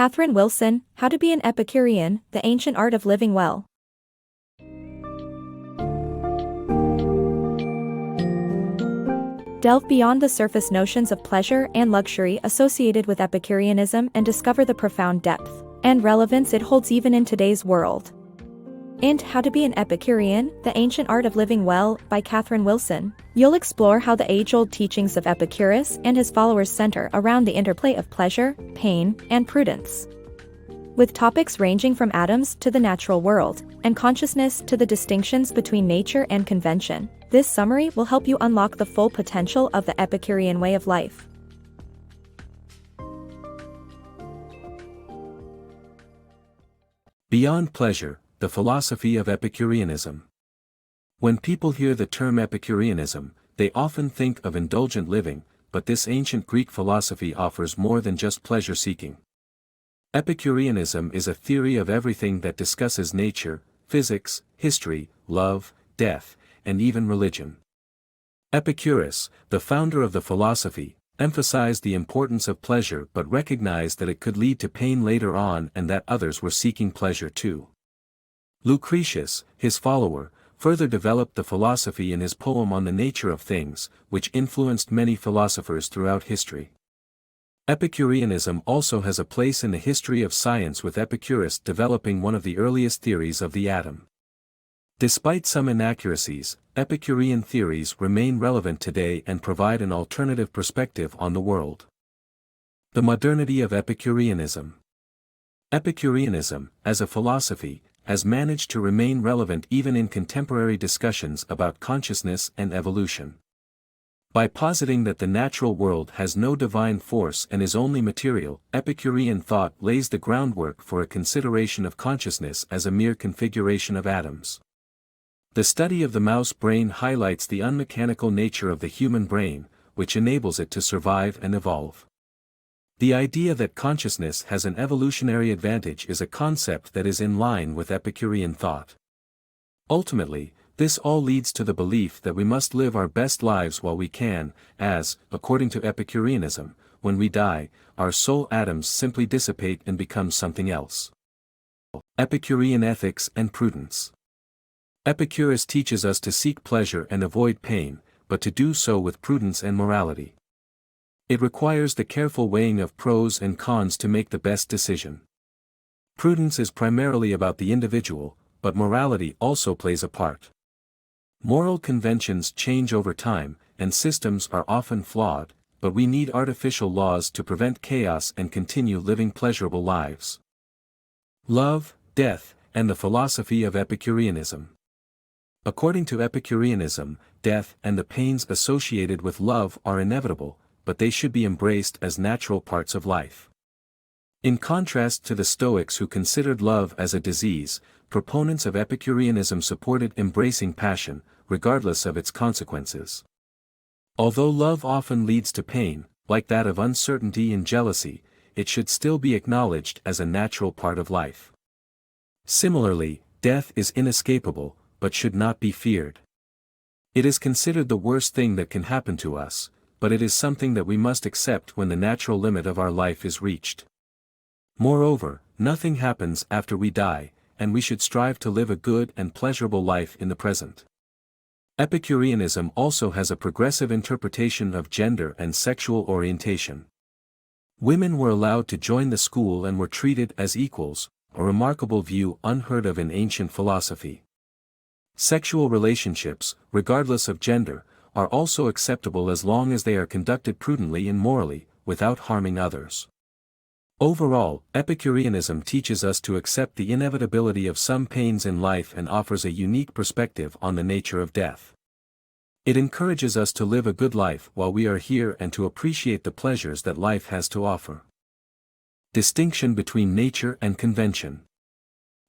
Catherine Wilson, How to Be an Epicurean, The Ancient Art of Living Well. Delve beyond the surface notions of pleasure and luxury associated with Epicureanism and discover the profound depth and relevance it holds even in today's world. And How to Be an Epicurean, The Ancient Art of Living Well, by Catherine Wilson. You'll explore how the age-old teachings of Epicurus and his followers center around the interplay of pleasure, pain, and prudence. With topics ranging from atoms to the natural world, and consciousness to the distinctions between nature and convention, this summary will help you unlock the full potential of the Epicurean way of life. Beyond pleasure, the philosophy of Epicureanism. When people hear the term Epicureanism, they often think of indulgent living, but this ancient Greek philosophy offers more than just pleasure-seeking. Epicureanism is a theory of everything that discusses nature, physics, history, love, death, and even religion. Epicurus, the founder of the philosophy, emphasized the importance of pleasure but recognized that it could lead to pain later on and that others were seeking pleasure too. Lucretius, his follower, further developed the philosophy in his poem On the Nature of Things, which influenced many philosophers throughout history. Epicureanism also has a place in the history of science, with Epicurus developing one of the earliest theories of the atom. Despite some inaccuracies, Epicurean theories remain relevant today and provide an alternative perspective on the world. The modernity of Epicureanism. Epicureanism, as a philosophy, has managed to remain relevant even in contemporary discussions about consciousness and evolution. By positing that the natural world has no divine force and is only material, Epicurean thought lays the groundwork for a consideration of consciousness as a mere configuration of atoms. The study of the mouse brain highlights the unmechanical nature of the human brain, which enables it to survive and evolve. The idea that consciousness has an evolutionary advantage is a concept that is in line with Epicurean thought. Ultimately, this all leads to the belief that we must live our best lives while we can, as, according to Epicureanism, when we die, our soul atoms simply dissipate and become something else. Epicurean ethics and prudence. Epicurus teaches us to seek pleasure and avoid pain, but to do so with prudence and morality. It requires the careful weighing of pros and cons to make the best decision. Prudence is primarily about the individual, but morality also plays a part. Moral conventions change over time, and systems are often flawed, but we need artificial laws to prevent chaos and continue living pleasurable lives. Love, death, and the philosophy of Epicureanism. According to Epicureanism, death and the pains associated with love are inevitable, but they should be embraced as natural parts of life. In contrast to the Stoics, who considered love as a disease, proponents of Epicureanism supported embracing passion, regardless of its consequences. Although love often leads to pain, like that of uncertainty and jealousy, it should still be acknowledged as a natural part of life. Similarly, death is inescapable, but should not be feared. It is considered the worst thing that can happen to us, but it is something that we must accept when the natural limit of our life is reached. Moreover, nothing happens after we die, and we should strive to live a good and pleasurable life in the present. Epicureanism also has a progressive interpretation of gender and sexual orientation. Women were allowed to join the school and were treated as equals, a remarkable view unheard of in ancient philosophy. Sexual relationships, regardless of gender, are also acceptable as long as they are conducted prudently and morally, without harming others. Overall, Epicureanism teaches us to accept the inevitability of some pains in life and offers a unique perspective on the nature of death. It encourages us to live a good life while we are here and to appreciate the pleasures that life has to offer. Distinction between nature and convention.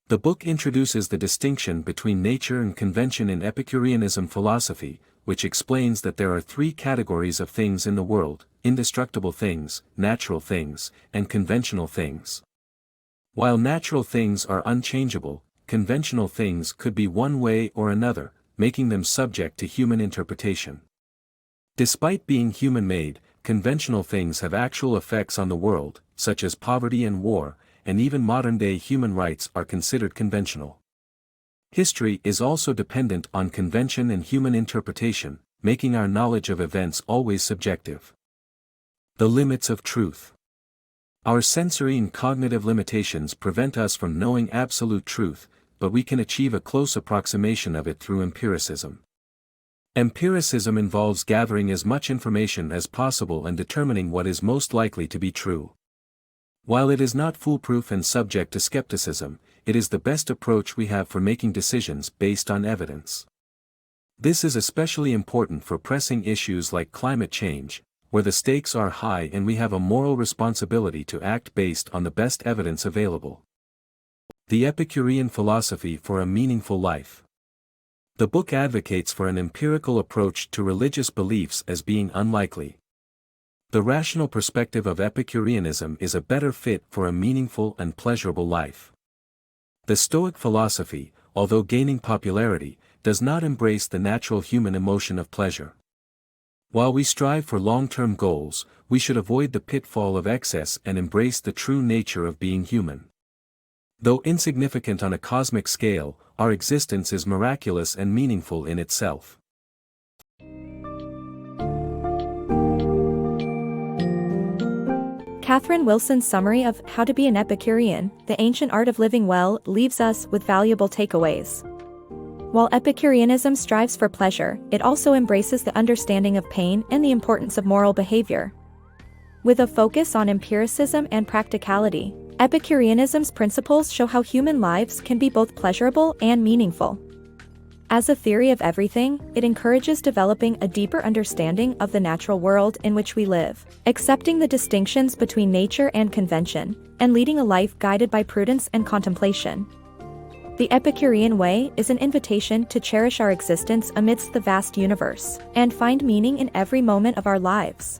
The book introduces the distinction between nature and convention in Epicureanism philosophy, which explains that there are three categories of things in the world: indestructible things, natural things, and conventional things. While natural things are unchangeable, conventional things could be one way or another, making them subject to human interpretation. Despite being human-made, conventional things have actual effects on the world, such as poverty and war, and even modern-day human rights are considered conventional. History is also dependent on convention and human interpretation, making our knowledge of events always subjective. The limits of truth. Our sensory and cognitive limitations prevent us from knowing absolute truth, but we can achieve a close approximation of it through empiricism. Empiricism involves gathering as much information as possible and determining what is most likely to be true. While it is not foolproof and subject to skepticism, it is the best approach we have for making decisions based on evidence. This is especially important for pressing issues like climate change, where the stakes are high and we have a moral responsibility to act based on the best evidence available. The Epicurean Philosophy for a Meaningful Life. The book advocates for an empirical approach to religious beliefs as being unlikely. The rational perspective of Epicureanism is a better fit for a meaningful and pleasurable life. The Stoic philosophy, although gaining popularity, does not embrace the natural human emotion of pleasure. While we strive for long-term goals, we should avoid the pitfall of excess and embrace the true nature of being human. Though insignificant on a cosmic scale, our existence is miraculous and meaningful in itself. Catherine Wilson's summary of How to Be an Epicurean, The Ancient Art of Living Well, leaves us with valuable takeaways. While Epicureanism strives for pleasure, it also embraces the understanding of pain and the importance of moral behavior. With a focus on empiricism and practicality, Epicureanism's principles show how human lives can be both pleasurable and meaningful. As a theory of everything, it encourages developing a deeper understanding of the natural world in which we live, accepting the distinctions between nature and convention, and leading a life guided by prudence and contemplation. The Epicurean way is an invitation to cherish our existence amidst the vast universe, and find meaning in every moment of our lives.